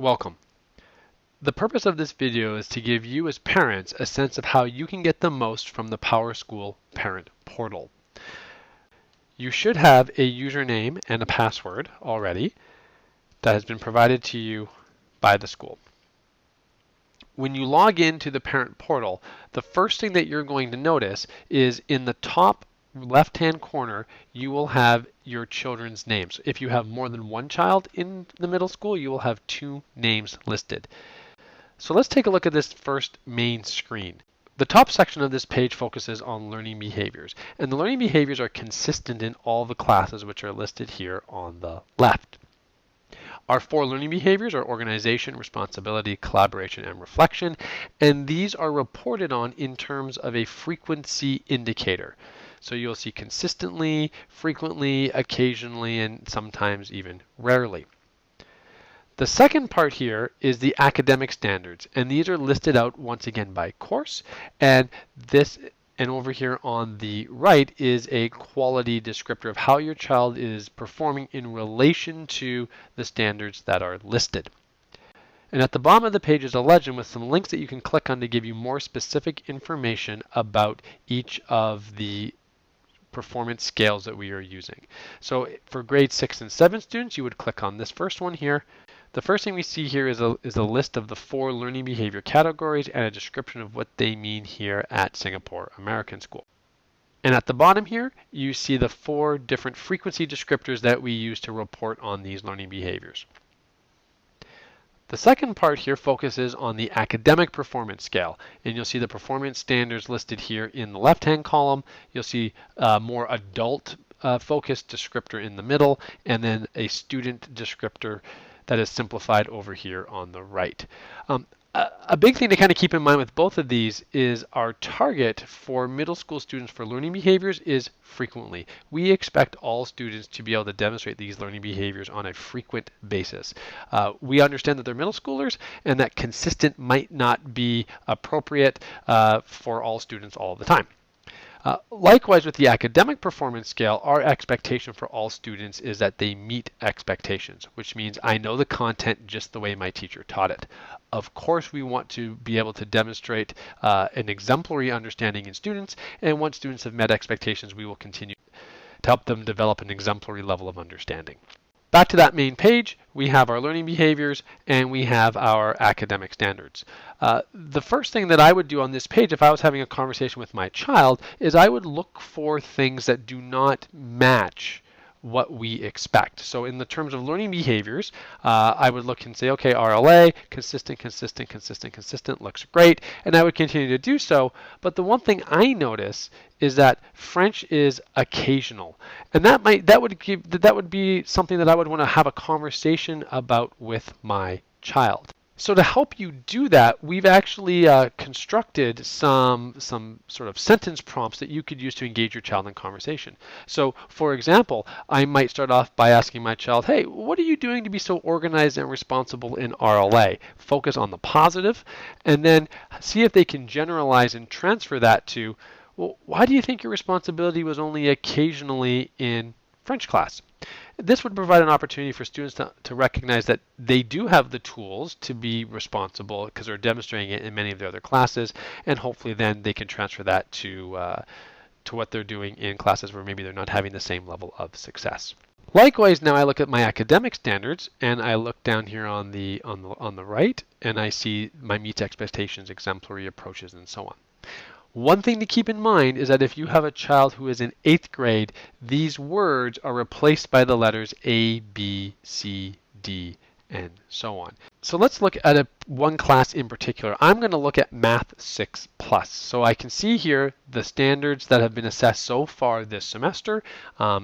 Welcome. The purpose of this video is to give you as parents a sense of how you can get the most from the PowerSchool Parent Portal. You should have a username and a password already that has been provided to you by the school. When you log into the Parent Portal, the first thing that you're going to notice is in the top left-hand corner, you will have your children's names. If you have more than one child in the middle school, you will have two names listed. So let's take a look at this first main screen. The top section of this page focuses on learning behaviors, and the learning behaviors are consistent in all the classes which are listed here on the left. Our four learning behaviors are organization, responsibility, collaboration, and reflection, and these are reported on in terms of a frequency indicator. So you'll see consistently, frequently, occasionally, and sometimes even rarely. The second part here is the academic standards, and these are listed out once again by course, and over here on the right is a quality descriptor of how your child is performing in relation to the standards that are listed. And at the bottom of the page is a legend with some links that you can click on to give you more specific information about each of the performance scales that we are using. So for grade 6 and 7 students, you would click on this first one here. The first thing we see here is a list of the four learning behavior categories and a description of what they mean here at Singapore American School. And at the bottom here, you see the four different frequency descriptors that we use to report on these learning behaviors. The second part here focuses on the academic performance scale, and you'll see the performance standards listed here in the left-hand column. You'll see more adult focused descriptor in the middle, and then a student descriptor that is simplified over here on the right. A big thing to kind of keep in mind with both of these is our target for middle school students for learning behaviors is frequently. We expect all students to be able to demonstrate these learning behaviors on a frequent basis. We understand that they're middle schoolers and that consistent might not be appropriate for all students all the time. Likewise, with the academic performance scale, our expectation for all students is that they meet expectations, which means I know the content just the way my teacher taught it. Of course, we want to be able to demonstrate an exemplary understanding in students, and once students have met expectations, we will continue to help them develop an exemplary level of understanding. Back to that main page, we have our learning behaviors and we have our academic standards. The first thing that I would do on this page if I was having a conversation with my child is I would look for things that do not match what we expect. So in the terms of learning behaviors, I would look and say, okay, RLA, consistent, consistent, consistent, consistent, looks great, and I would continue to do so. But the one thing I notice is that French is occasional, and that would be something that I would want to have a conversation about with my child. So to help you do that, we've actually constructed some sort of sentence prompts that you could use to engage your child in conversation. So for example, I might start off by asking my child, hey, what are you doing to be so organized and responsible in RLA? Focus on the positive, and then see if they can generalize and transfer that to, well, why do you think your responsibility was only occasionally in French class? This would provide an opportunity for students to recognize that they do have the tools to be responsible because they're demonstrating it in many of their other classes, and hopefully then they can transfer that to what they're doing in classes where maybe they're not having the same level of success. Likewise, now I look at my academic standards, and I look down here on the right, and I see my meets expectations, exemplary approaches, and so on. One thing to keep in mind is that if you have a child who is in 8th grade, these words are replaced by the letters A, B, C, D, and so on. So let's look at one class in particular. I'm going to look at Math 6 Plus. So I can see here the standards that have been assessed so far this semester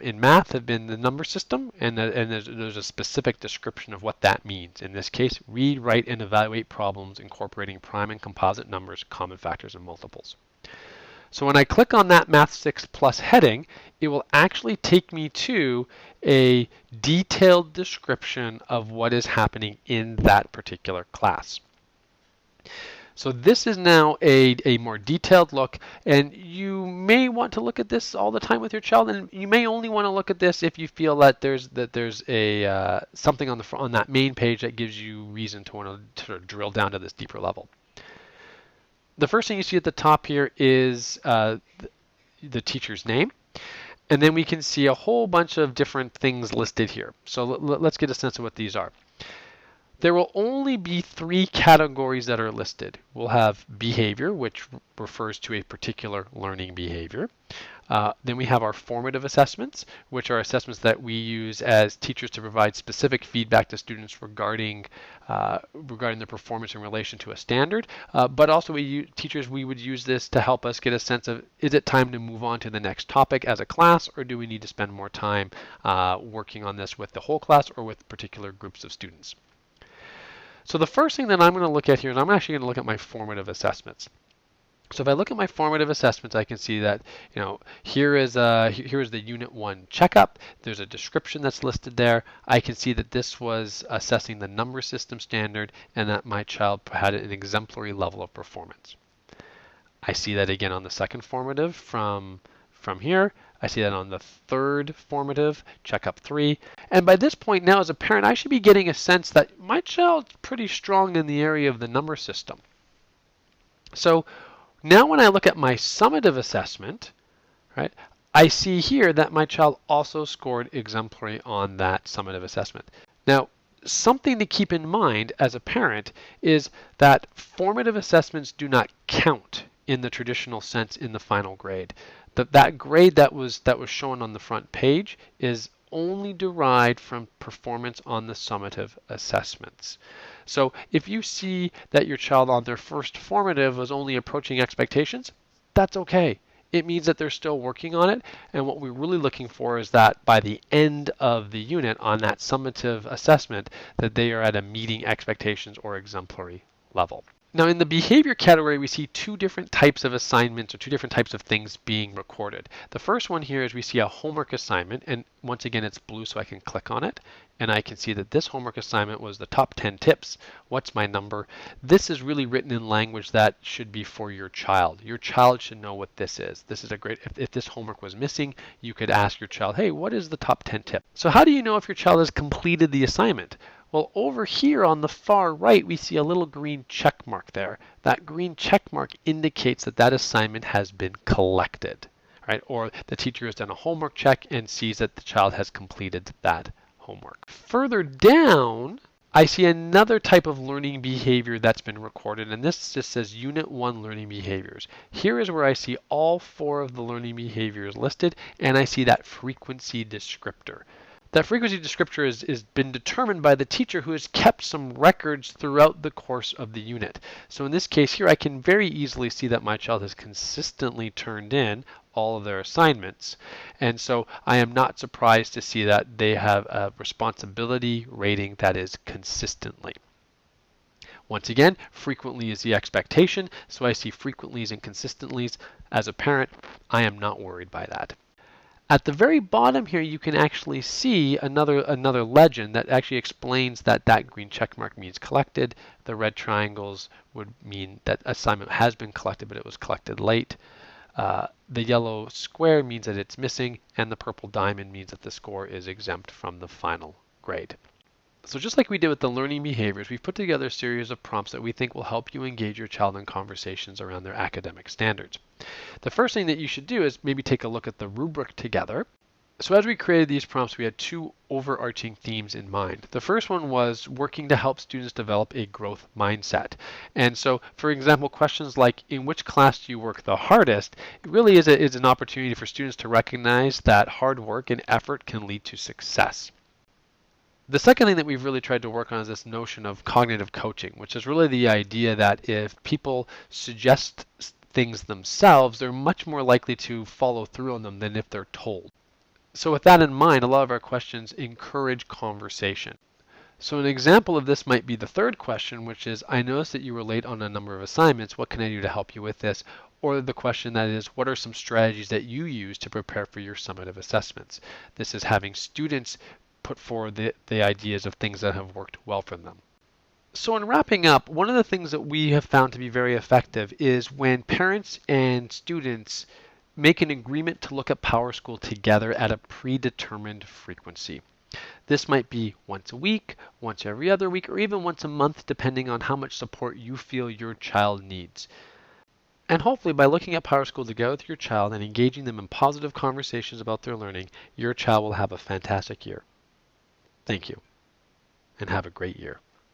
in math have been the number system, and there's a specific description of what that means. In this case, read, write, and evaluate problems incorporating prime and composite numbers, common factors, and multiples. So when I click on that Math 6 Plus heading, it will actually take me to a detailed description of what is happening in that particular class. So this is now a more detailed look, and you may want to look at this all the time with your child, and you may only want to look at this if you feel that there's a something on that main page that gives you reason to want to sort of drill down to this deeper level. The first thing you see at the top here is the teacher's name. And then we can see a whole bunch of different things listed here. So let's get a sense of what these are. There will only be 3 categories that are listed. We'll have behavior, which refers to a particular learning behavior. Then we have our formative assessments, which are assessments that we use as teachers to provide specific feedback to students regarding their performance in relation to a standard. But also teachers, we would use this to help us get a sense of, is it time to move on to the next topic as a class, or do we need to spend more time working on this with the whole class or with particular groups of students? So the first thing that I'm going to look at here is I'm actually going to look at my formative assessments. So if I look at my formative assessments, I can see that, here is the Unit 1 checkup. There's a description that's listed there. I can see that this was assessing the number system standard and that my child had an exemplary level of performance. I see that again on the second formative from here. I see that on the third formative, checkup 3. And by this point now as a parent, I should be getting a sense that my child's pretty strong in the area of the number system. So now when I look at my summative assessment, right, I see here that my child also scored exemplary on that summative assessment. Now, something to keep in mind as a parent is that formative assessments do not count in the traditional sense in the final grade. That grade that was shown on the front page is only derived from performance on the summative assessments. So if you see that your child on their first formative was only approaching expectations, that's okay. It means that they're still working on it, and what we're really looking for is that by the end of the unit on that summative assessment, that they are at a meeting expectations or exemplary level. Now in the behavior category, we see 2 different types of assignments or 2 different types of things being recorded. The first one here is we see a homework assignment, and once again it's blue so I can click on it, and I can see that this homework assignment was the top 10 tips. What's my number? This is really written in language that should be for your child. Your child should know what this is. This is a great, if this homework was missing, you could ask your child, hey, what is the top 10 tip? So how do you know if your child has completed the assignment? Well, over here on the far right, we see a little green check mark there. That green check mark indicates that that assignment has been collected, right? Or the teacher has done a homework check and sees that the child has completed that homework. Further down, I see another type of learning behavior that's been recorded, and this just says Unit 1 learning behaviors. Here is where I see all 4 of the learning behaviors listed, and I see that frequency descriptor. That frequency descriptor is been determined by the teacher who has kept some records throughout the course of the unit. So in this case here, I can very easily see that my child has consistently turned in all of their assignments. And so I am not surprised to see that they have a responsibility rating that is consistently. Once again, frequently is the expectation, so I see frequentlies and consistentlies. As a parent, I am not worried by that. At the very bottom here, you can actually see another legend that actually explains that that green check mark means collected. The red triangles would mean that assignment has been collected, but it was collected late. The yellow square means that it's missing, and the purple diamond means that the score is exempt from the final grade. So just like we did with the learning behaviors, we've put together a series of prompts that we think will help you engage your child in conversations around their academic standards. The first thing that you should do is maybe take a look at the rubric together. So as we created these prompts, we had 2 overarching themes in mind. The first one was working to help students develop a growth mindset. And so, for example, questions like, in which class do you work the hardest? It really is an opportunity for students to recognize that hard work and effort can lead to success. The second thing that we've really tried to work on is this notion of cognitive coaching, which is really the idea that if people suggest things themselves, they're much more likely to follow through on them than if they're told. So with that in mind, a lot of our questions encourage conversation. So an example of this might be the third question, which is, I noticed that you were late on a number of assignments. What can I do to help you with this? Or the question that is, what are some strategies that you use to prepare for your summative assessments? This is having students put forward the ideas of things that have worked well for them. So in wrapping up, one of the things that we have found to be very effective is when parents and students make an agreement to look at PowerSchool together at a predetermined frequency. This might be once a week, once every other week, or even once a month, depending on how much support you feel your child needs. And hopefully by looking at PowerSchool together with your child and engaging them in positive conversations about their learning, your child will have a fantastic year. Thank you, and have a great year.